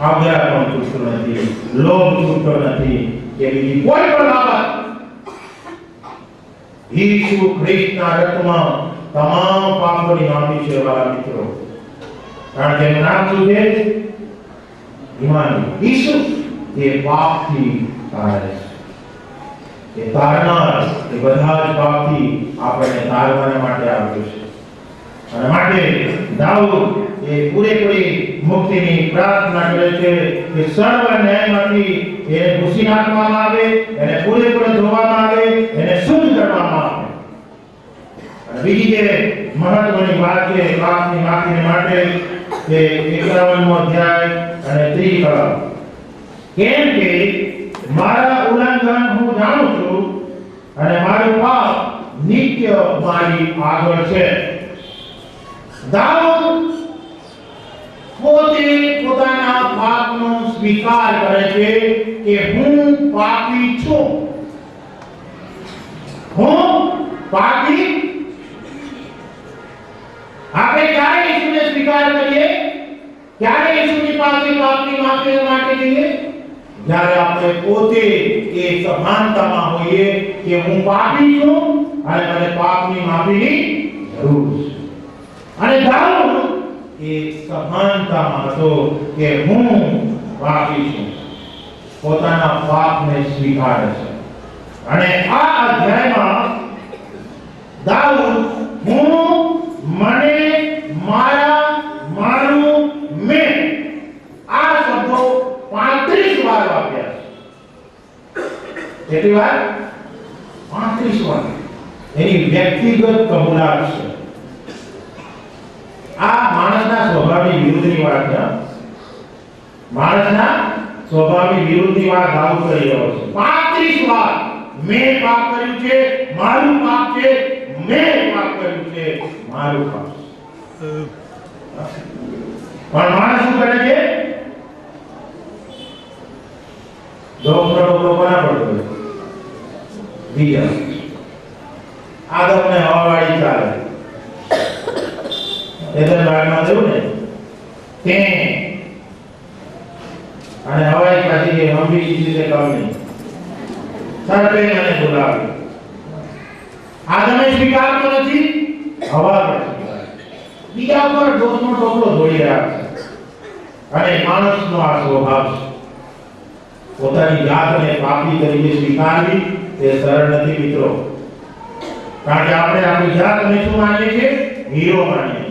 આગ્રહ પણ છૂટતો નથી, લોભ છૂટતો નથી, કે બીજી કોઈ પણ બાબત. ઈસુ ખ્રિસ્તના રક્તમાં તમામ પાપોની માફી છે વાલા મિત્રો. કારણ કે એનું નામ શું છે? ઈમાનુએલ. ઈસુ એ પાપથી તારે છે. એ તારનાર, એ બધા જ પાપથી આપણને તારવાના માટે આવ્યો છે. અને માટે દાઉદ એ પૂરેપૂરી મુક્તિની પ્રાર્થના કરે છે કે સર્વ ન્યાયમાંથી એને ભૂસી નાખવામાં આવે, એને પૂરેપૂરો ધોવામાં આવે, એને શુદ્ધ કરવામાં આવે. અને બીજી જે મહત્વની વાત છે પાપની માફી માટે કે 51મો અધ્યાય અને 30 કલમ. કેમ કે મારા ઉલ્લંઘન હું જાણું છું અને મારું પાપ નિત્ય મારી આગળ છે. દાઉદ પોતે પોતાના પાપનો સ્વીકાર કરે છે કે હું પાપી છું. હું પાપી. આપણે ક્યારે ઈસુને સ્વીકાર કરીએ? ક્યારે ઈસુની પાસે પાપની માફી માટે જઈએ? જ્યારે આપણે પોતે એ સભાનતામાં હોઈએ કે હું પાપી છું અને મને પાપની માફીની જરૂર છે. અને દાઉદ એ સભાનતામાં હતો કે હું પાપી છું, પોતાના પાપને સ્વીકારે છે. અને આ અધ્યાયમાં દાઉદ હું, મને, મારા, મારું, મેં આ શબ્દો 35 વાર વાપર્યા છે. કેટલી વાર? 35 વાર. એની વ્યક્તિગત કબૂલાત છે. આ માણસના સ્વભાવની વિરુદ્ધની વાત છે. માણસના સ્વભાવની વિરુદ્ધની વાત દાઉદ કરી રહ્યો છે. 35 વાર મેં પાપ કર્યું છે, મારું પાપ છે, મેં પાપ કર્યું છે, મારું પાપ છે. પણ માણસ શું કરે છે? ડોક્ટર કોના પર કરે? બીજા. આદમને હવાવાળી ચાલે. એદર બાગમાં થયું ને તે અને હવાઈ પાછી કે હંબી કીધી તે કામ નહીં. સરપે મને બોલાવી. આદમે સ્વીકારતો નથી, હવા પર સ્વીકાર. બીજા પર દોષનો ટોપલો ધોઈ રહ્યા છે. અને માણસનો આ સ્વભાવ છે. પોતાની જાતને પાપી તરીકે સ્વીકારવી તે સરળ નથી મિત્રો. કારણ કે આપણે આપણી જાતને શું માનીએ છીએ? હીરો માનીએ છીએ,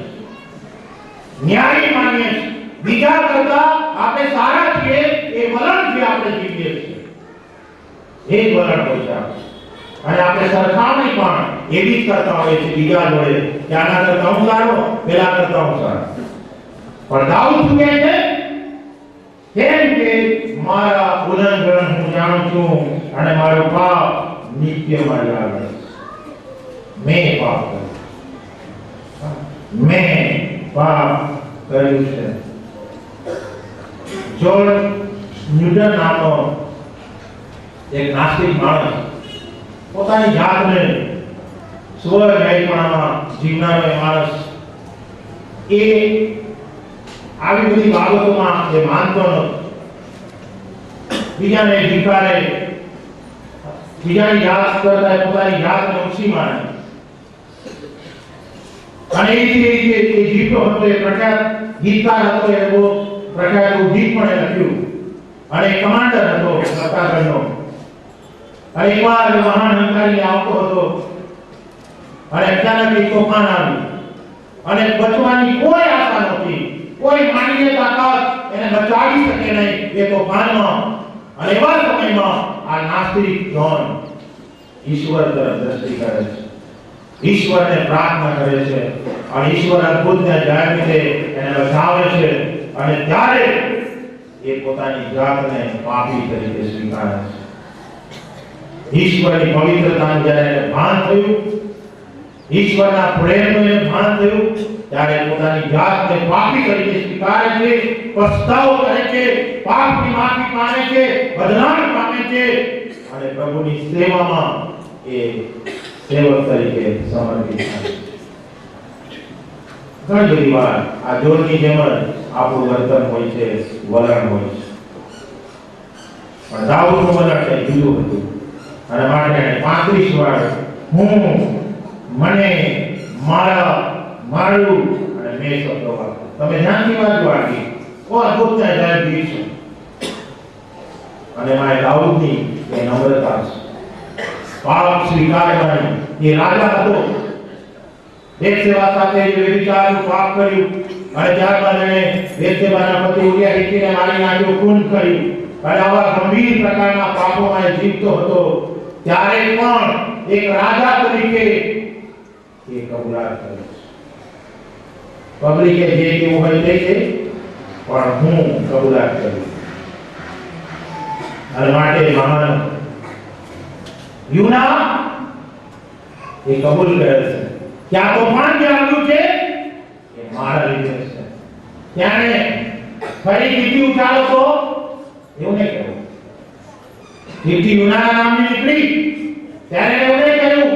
ન્યાયી માનીએ છીએ. બીજા કરતા આપણે સારા છીએ એ વલણથી આપણે જીવીએ છીએ. એ વલણ હોય છે. અને આપણે સરખામણી પણ એવી જ કરતા હોઈએ છીએ બીજા જોડે કે આના કરતા હું સારો, પેલા કરતા હું સારો. પણ દાઉદ શું કહે છે? કેમ કે મારા ઉલ્લંઘન હું જાણું છું અને મારો પાપ નિત્ય મારી આગળ. મેં પાપ કર્યું છે. જ્યોર્જ ન્યૂટન નામનો એક નાસ્તિક માણસ પોતાની જાતને સ્વન્યાયીપણામાં જીવનારો માણસ, એ આવી બધી બાબતોમાં એ માનતો નહોતો. બીજાને ધિક્કારે, બીજાની જાત કરતા પોતાની જાતને ઓછી માને. અને એ જીવતો હતો, એ પ્રખ્યાત ગીતકાર હતો, એ બહુ પ્રખ્યાત ગીત પણ લખ્યું અને કમાન્ડર હતો સત્તાગઢનો. અને એકવાર મહાન અહંકારી આવતો હતો અને અચાનક એક તોફાન આવ્યું અને બચવાની કોઈ આશા નહોતી. કોઈ માનવીય તાકાત એને બચાવી શકે નહીં એ તોફાનમાં. અને એવા સમયમાં આ નાસ્તિક જોન ઈશ્વર તરફ દ્રષ્ટિ કરે છે, ઈશ્વરને પ્રાર્થના કરે છે અને ઈશ્વર અદ્ભુતને જાહેર રીતે એને બચાવે છે. અને ત્યારે એ પોતાની જાતને પાપી તરીકે સ્વીકારે છે. ઈશ્વરની પવિત્રતાનું જ્યારે ભાન થયું, ઈશ્વરના પ્રેમનું એને ભાન થયું, ત્યારે પોતાની જાતને પાપી તરીકે સ્વીકારે છે, પસ્તાવો કરે છે, પાપની માફી માંગે છે, બદલાવ પામે છે અને પ્રભુની સેવામાં એ સેવક તરીકે સમર્પિત થાય છે. ઘણી બધી વાર આ જોરની જેમ જ આપણું વર્તન હોય છે, વલણ હોય છે. પણ દાઉદનું વલણ કંઈ જુદું હતું અને માટે 35 વાર હું, મને, મારા, મારું અને મેં શબ્દો વાપર્યા. તમે ધ્યાનથી વાંચી ઓ અદ્ભુત જાહેર ગીત છે. અને મારે દાઉદની એ નમ્રતા છે, પાપ સ્વીકારવાની. એ રાજા હતો, બેતશેબા સાથે વ્યભિચારનું પાપ કર્યું અને ત્યારબાદ એણે બેતશેબાના પતિ ઉરિયા હિત્તીને મારી નાખ્યો, ખૂન કર્યું અને આવા ગંભીર પ્રકારના પાપોમાં એ જીવતો હતો. ત્યારે પણ એક રાજા તરીકે એ કબૂલાત કરે છે. પબ્લિકે જે કેવું હોય તે છે, પણ હું કબૂલાત કરું. અને માટે મહાન યુના એ કબૂલ કરે છે કે આ તોફાન જે આવ્યું છે એ મારા લીધે છે. ત્યારે ફરી બીજી ઉઠાડો તો એવું નહીં કહ્યું. જેથી યુનાના નામની નીકળી ત્યારે એવું નહીં કહ્યું,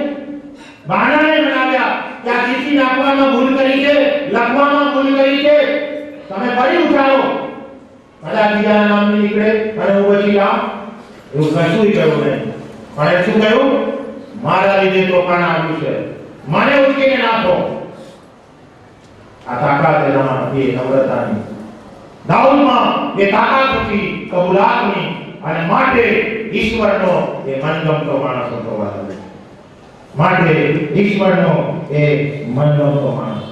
બહાનાને બનાવ્યા કે આ ચીઠી નાખવામાં ભૂલ કરી છે, લખવામાં ભૂલ કરી છે, તમે ફરી ઉઠાડો. કદાચ બીજાના નામની નીકળે અને હું બચી જાઉં, એવું કશું કહ્યું નહીં. પણ શું કહ્યું? મારા લીધે તોફાન આવ્યું છે, મને ઉચકીને નાખો. આ તાકાત એનામાં એ નમ્રતાની, દાઉદમાં એ તાકાત હતી કબૂલાતની. અને માટે ઈશ્વરનો એ મનગમતો માણસ હતો. માટે ઈશ્વરનો એ મનગમતો માણસ.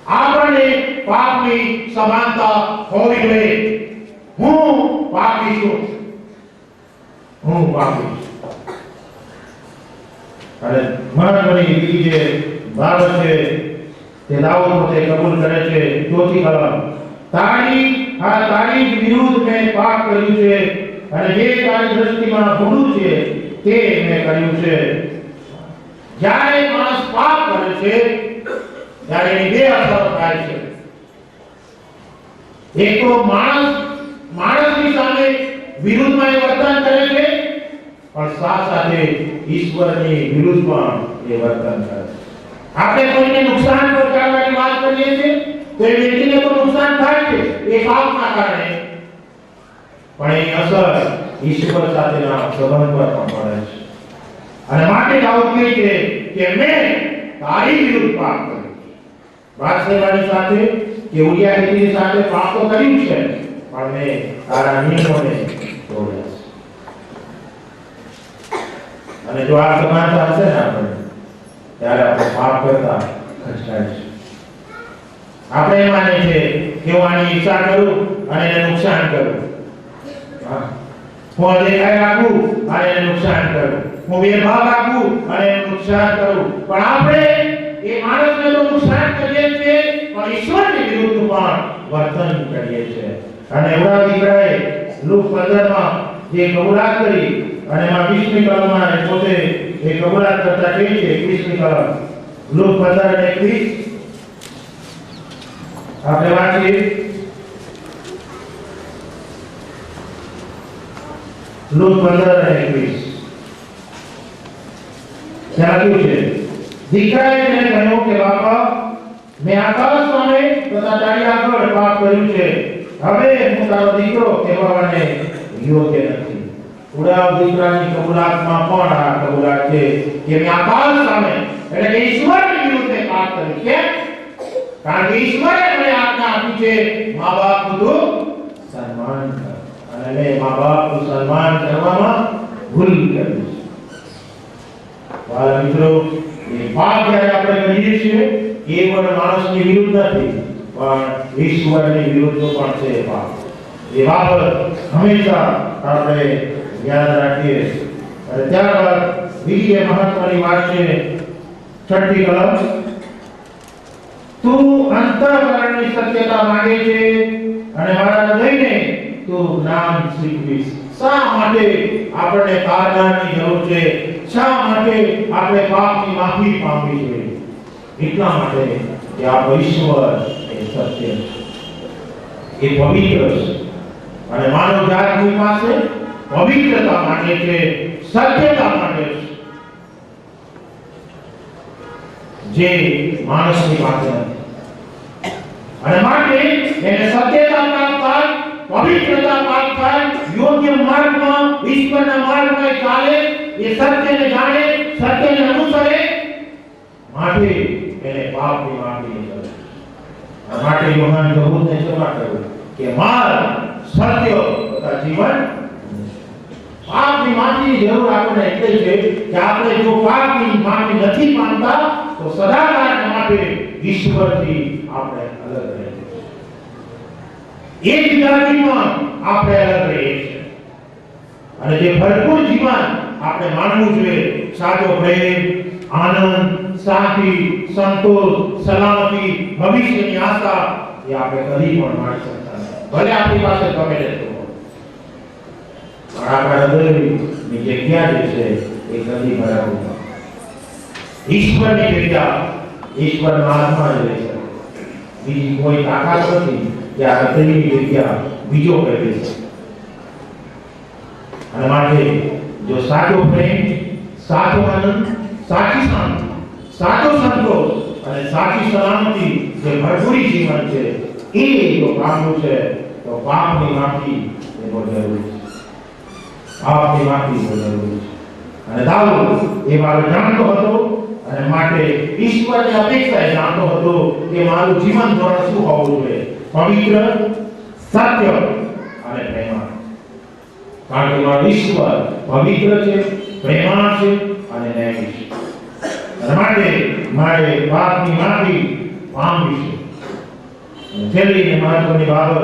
આપણને પાપની સભાનતા હોવી જોઈએ. હું પાપી છું, હું પાપી છું. અને મહત્વની બીજી જે બાબત છે તે દાઉદ પોતે કબૂલ કરે છે. ચોથી કલમ, તારી વિરુદ્ધ મેં પાપ કર્યું છે અને જે તારી દ્રષ્ટિમાં ભૂલું છે તે મેં કર્યું છે. જ્યારે માણસ પાપ કરે છે ત્યારે એની બે અસર થાય છે. એક તો માણસની સામે વિરુદ્ધમાં એ વર્તન કરે છે, પણ સાથે ઈશ્વરની વિરુદ્ધમાં એ વર્તન કરે છે. આપણે કોઈને નુકસાન પહોંચાડવાની વાત કરીએ છીએ તો એ વ્યક્તિને તો નુકસાન થાય છે એ પાપના કારણે, પણ એની અસર ઈશ્વર સાથેના સંબંધ પર પણ પડે છે. અને માટે દાઉદ કહે છે કે મેં તારી વિરુદ્ધ પાપ કર્યું. બાદશાહની સાથે કે ઉરિયા હિત્તીની સાથે પાપ તો કર્યું છે, પણ મેં તારા નિયમોને તોડ્યા છે. અને જો આ સમાનતા હશે ને આપણે, ત્યારે આપણે પાપ કરતા ખચકાઈશું. આપણે એ માને છે કે હું આની ઈચ્છા કરું અને એને નુકસાન કરું. હું અદેખાઈ રાખું અને એને નુકસાન કરું, હું ભેદભાવ રાખું અને એને નુકસાન કરું, પણ આપણે એ માણસને તો નુકસાન કરીએ છીએ પણ ઈશ્વરની વિરુદ્ધ પણ વર્તન કરીએ છીએ. અને એવડા દીકરાએ લુક 15 માં જે કબૂલાત કરી અને એમાં 20મી કલમમાં એ પોતે એ કબૂલાત કરતા કહે છે, 21મી કલમ લુક 15 અને 21 આપણે વાંચીએ. લુક 15 અને 21 ત્યાં લખ્યું છે, દીકરાએ તેને કહ્યું કે બાપા, મેં આકાશ સામે તથા તારી આગળ પાપ કર્યું છે, હવે હું તારો દીકરો કહેવાને યોગ્ય નથી. ઉડાવ દીકરાની કબૂલાતમાં પણ આ કબૂલાત છે કે મેં આકાશ સામે એટલે કે ઈશ્વરની વિરુદ્ધ પાપ કર્યું છે, કારણ કે ઈશ્વરે મને આજ્ઞા આપી છે મા બાપનું સન્માન કર, અને મેં મા બાપનું સન્માન કરવામાં ભૂલ કરી છે. વાલા મિત્રો, એ પાપ જ્યારે આપણે કરીએ છીએ એ પણ માણસની વિરુદ્ધ નથી પણ ઈશ્વરની વિરુદ્ધ પણ છે પાપ. એ બાબત હંમેશા આપણે યાદ રાખીએ. અને ત્યારબાદ બીજી એ મહત્વની વાત છે 6ઠી કલમ, તું અંતઃકરણની સત્યતા માંગે છે અને મારા હૃદયને તું જ્ઞાન શીખવીશ. શા માટે આપણને તારનાની જરૂર છે? શા માટે આપણે પાપની માફી માંગવી જોઈએ? એટલા માટે કે આ ઈશ્વર એ સત્ય છે, એ પવિત્ર છે અને માનવ જાતની પાસે પવિત્રતા માટે છે, સત્યતા માટે છે, જે માણસની પાસે નથી. અને માટે એને સત્યતા પ્રાપ્ત થાય, પવિત્રતા પ્રાપ્ત થાય, યોગ્ય માર્ગમાં ઈશ્વરના માર્ગમાં ચાલે, એ સત્યને જાણે, સત્યને અનુસરે, માટે એને પાપની માફી કરે. માટે યોહાન દૂતને શરૂઆત કર્યું કે માર્ગ, સત્ય તથા જીવન. પાપની માફીની જરૂર આપણને એટલે છે કે આપણે જો પાપની માફી નથી માંગતા તો સદાકાળ માટે ઈશ્વરથી આપણે અલગ રહીએ છીએ. એક જાતિમાં આપણે અલગ રહીએ છીએ અને જે ભરપૂર જીવન આપણે માનવું જોઈએ, સાચો પ્રેમ, આનંદ, શાંતિ, સંતોષ, સલામતી, ભવિષ્યની આશા, એ આપણે કદી પણ માણી શકતા નથી. ભલે આપણી પાસે ગમે તેટલું હોય, પણ આપણા હૃદયની જગ્યા જે છે એ કદી બરાબર નથી. ઈશ્વરની જગ્યા ઈશ્વરના આત્મા જ રહે છે. બીજી કોઈ તાકાત નથી કે આ હૃદયની જગ્યા બીજો કરી દે છે. અને માટે જો સાચો પ્રેમ, સાચો આનંદ, સાચી શાંતિ, સાચો સંતોષ અને સાચી સલામતી જે ભરપૂરી જીવન છે એ જો પામવું છે તો પાપની માફી એ બહુ જરૂરી છે. પાપની માફી બહુ જરૂરી છે. અને દાઉદ એ વાત જાણતો હતો અને માટે ઈશ્વરની અપેક્ષાએ જાણતો હતો કે મારું જીવન ધોરણ શું હોવું જોઈએ? પવિત્ર, સત્ય અને પ્રેમાળ. કારણ કે મારું ઈશ્વર પવિત્ર છે, પ્રેમાળ છે અને ન્યાયી છે. અને માટે મારે પાપની માફી માંગવી છે. છેલ્લી મહત્વની બાબત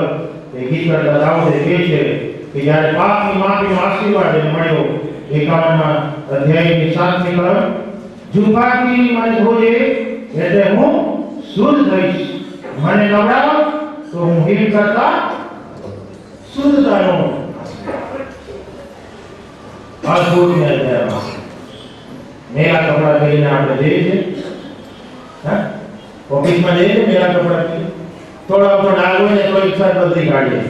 એ ગીત કરતા દાઉદે કહે છે કે જ્યારે પાપની માફીનો આશીર્વાદ એને મળ્યો 51 અધ્યાયની 7મી કલમ, જુફાથી મને ધોજે એટલે હું શુદ્ધ થઈશ, મને નવડાવ તો હું હિમ કરતા શુદ્ધતાનો અદ્ભુત મેળવ્યા. મેલા કપડા પહેરીને આપણે જઈએ છીએ, ઓફિસમાં જઈએ છીએ મેલા કપડા પહેરી, થોડા તો ડાઘ હોય ને તો ઈચ્છા બદલી કાઢીએ,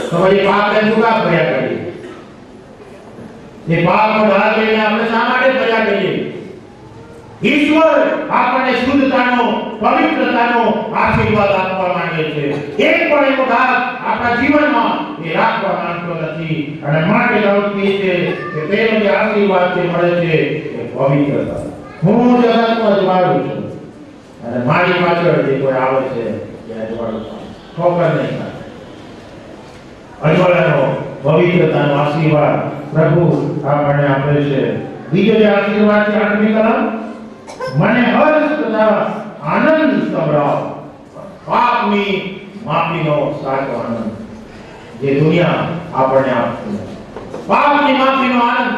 તો પછી પાપને ચૂકા ભર્યા કરીએ. એ પાપનો ડાઘ લઈને આપણે શા માટે ભર્યા કરીએ? ઈશ્વર આપણને શુદ્ધતાનો, પવિત્રતાનો આશીર્વાદ આપવા માંગે છે. એક પણ એવો ડાઘ આપણા જીવનમાં એ રાખવા માંગતો નથી. અને માટે દાઉદ કહે છે કે તેનો જે આશીર્વાદ છે મળે છે એ પવિત્રતા. હું જગતમાં જવાળું છું અને મારી પાછળ જે કોઈ આવે છે એ અજવાળું ઠોકર નહીં થાય. અજવાળાનો, પવિત્રતાનો આશીર્વાદ પ્રભુ આપણને આપે છે. બીજો જે આશીર્વાદ છે 8મી કલમ, મને હર્ષ તથા આનંદ સંભળાવ. પાપની માફીનો સાચો આનંદ જે દુનિયા આપણને આપતી નથી. પાપની માફીનો આનંદ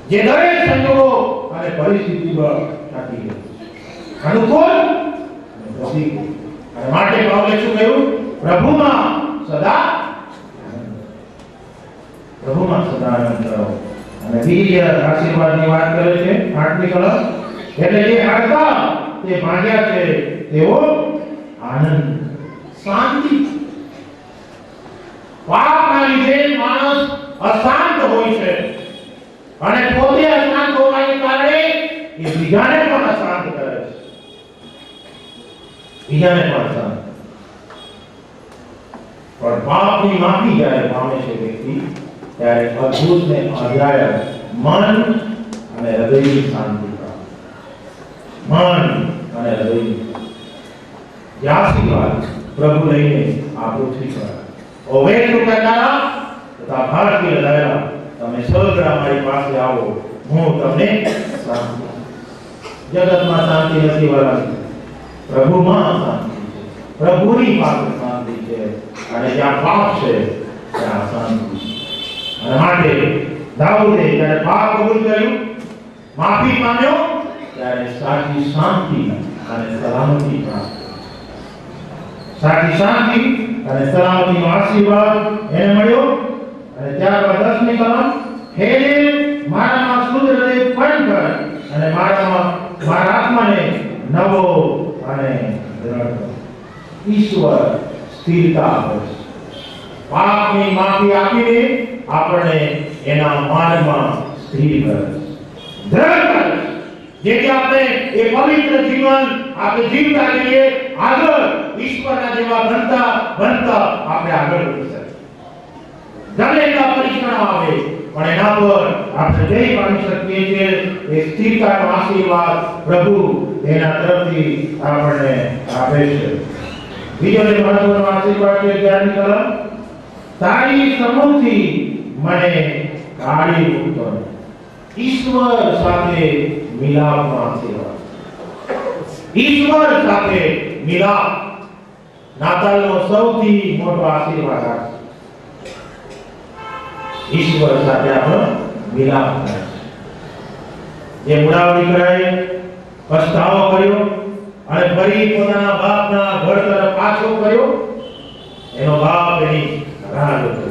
જે દરેક સંજોગો અને પરિસ્થિતિમાં થતી હોય અનુકૂળ અને પ્રતિકૂળ. અને માટે પાઉલે શું કહ્યું? પ્રભુમાં સદા આનંદ કરો. અને બીજી આશીર્વાદની વાત કરે છે 8મી કલમ, એટલે જે હાડકા તે ભાંગ્યા છે તેઓ આનંદ શાંતિ. પાપના લીધે માણસ અશાંત હોય છે અને પોતે અશાંત હોવાને કારણે એ બીજાને પણ અશાંત કરે છે. પણ પાપની માફી જ્યારે પામે છે વ્યક્તિ ત્યારે અદ્ભુત ને અજાયબ મન અને હૃદયની શાંતિ પ્રાપ્ત. મન અને હૃદયની આશીર્વાદ પ્રભુ લઈને આ પૃથ્વી પર ઓવેલું કરનારા તથા ભારતીય દયા તમે સર્વગ્રા મારી પાસે આવો, હું તમને શાંતિ. જગતમાં શાંતિ નથી વાળા, પ્રભુમાં શાંતિ છે. પ્રભુની પાસે શાંતિ છે અને જ્યાં પાપ છે ત્યાં શાંતિ. અને માટે દાઉદે જ્યારે પાપ કબૂલ કર્યું, માફી માંગ્યો, ત્યારે સાચી શાંતિ અને સલામતી પ્રાપ્ત. સાચી શાંતિ અને સલામતીનો આશીર્વાદ એને મળ્યો. અને ત્યારબાદ 10મી કલમ, હે મારામાં શુદ્ધ હૃદય પણ કર અને મારા આત્માને નવો અને દ્રઢ કર. ઈશ્વર સ્થિરતા આપે છે. પાપની માફી આપીને આપણે એના માર્ગમાં સ્થિર કરે છે, દ્રઢ કરે છે, જેથી આપણે એ પવિત્ર જીવન આપણે જીવતા રહીએ, આગળ ઈશ્વરના જેવા બનતા આપણે આગળ વધી શકીએ. ગમે એટલા પરીક્ષણો આવે પણ એના પર આપણે જય પામી શકીએ છીએ. એ સ્થિરતાનો આશીર્વાદ પ્રભુ એના તરફથી આપણને આપે છે. બીજો જે મહત્વનો આશીર્વાદ છે 11મી કલમ, તારી સમુખથી મને કાઢી મૂકતો. ઈશ્વર સાથે મિલાપનો આશીર્વાદ. ઈશ્વર સાથે મિલાપ નાતાલનો સૌથી મોટો આશીર્વાદ છે. ઈશ્વર સાથે આપણો મિલાપ થાય છે. જે મુડાવડી કરાય, પસ્તાવો કર્યો અને ફરી પોતાના બાપના ઘર તરફ પાછો કર્યો, એનો બાપ એની રાહ જોતો.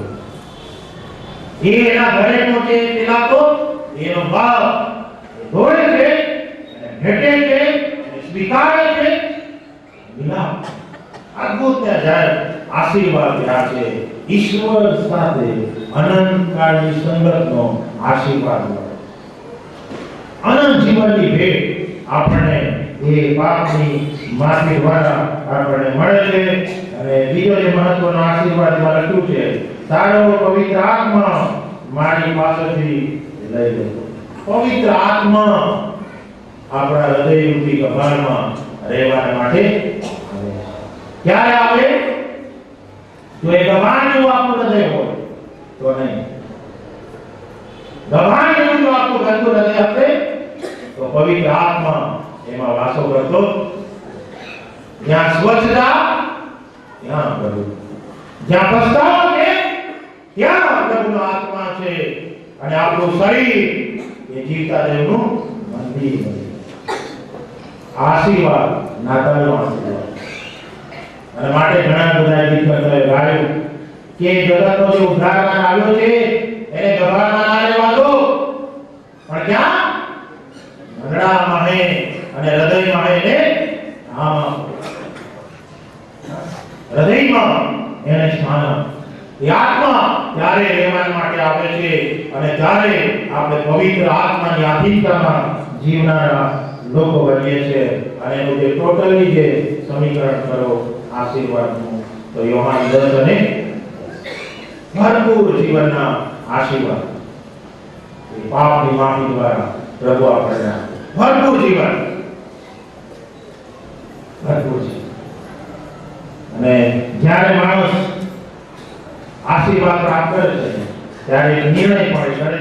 એના ઘરે પહોંચે પેલા તો એનો બાપ દોડે છે અને ભેટે છે અને સ્વીકારે છે મિલાપ. અદ્ભુત ને અજાયબ આશીર્વાદ આ છે. ઈશ્વર સાથે અનંતકાળની સંગતનો આશીર્વાદ મળે. અનંત જીવનની ભેટ આપણને એ પાપની માફી દ્વારા આપણને મળે છે. અને બીજો જે મહત્વનો આશીર્વાદ માં લખ્યું છે, તારો પવિત્ર આત્મા મારી પાસેથી લઈ લો. પવિત્ર આત્મા આપણા હૃદયરૂપી કપાળમાં રહેવા માટે ક્યારે આવે? જો એ ગભાણ જેવું આપણું હૃદય હોય તો નહીં. ગભાણ જેવું જો આપણું ગંદુ હૃદય હશે તો પવિત્ર આત્મા એમાં વાસો કરતો. જ્યાં સ્વચ્છતા ત્યાં પ્રભુ, જ્યાં પસ્તાવો છે ત્યાં પ્રભુનો આત્મા છે. અને આપણું શરીર એ જીવતા દેવનું મંદિર છે. આશીર્વાદ નાતાલનો આશીર્વાદ. અને માટે ઘણા બધા ગીતકારોએ ગાયું કે જગતનો જે ઉદ્ધારકાર આવ્યો છે એને ગભાણમાં ના રહેવા દો, પણ ક્યાં? હૃદયમાં હે અને હૃદયમાં હે ને આમાં હૃદયમાં એને સ્થાન. એ આત્મા ત્યારે રહેવા માટે આવે છે અને ત્યારે આપણે પવિત્ર આત્માની આધીનતામાં જીવનારા લોકો બનીએ છીએ. અને એનું જે ટોટલી જે સમીકરણ કરો આશીર્વાદનું, તો યોહાન 10 અને ભરપૂર જીવનના આશીર્વાદ. પાપની માફી દ્વારા પ્રભુ આપણને ભરપૂર જીવન, ભરપૂર જીવન. અને જ્યારે માણસ આશીર્વાદ પ્રાપ્ત કરે છે ત્યારે નિર્ણય પણ કરે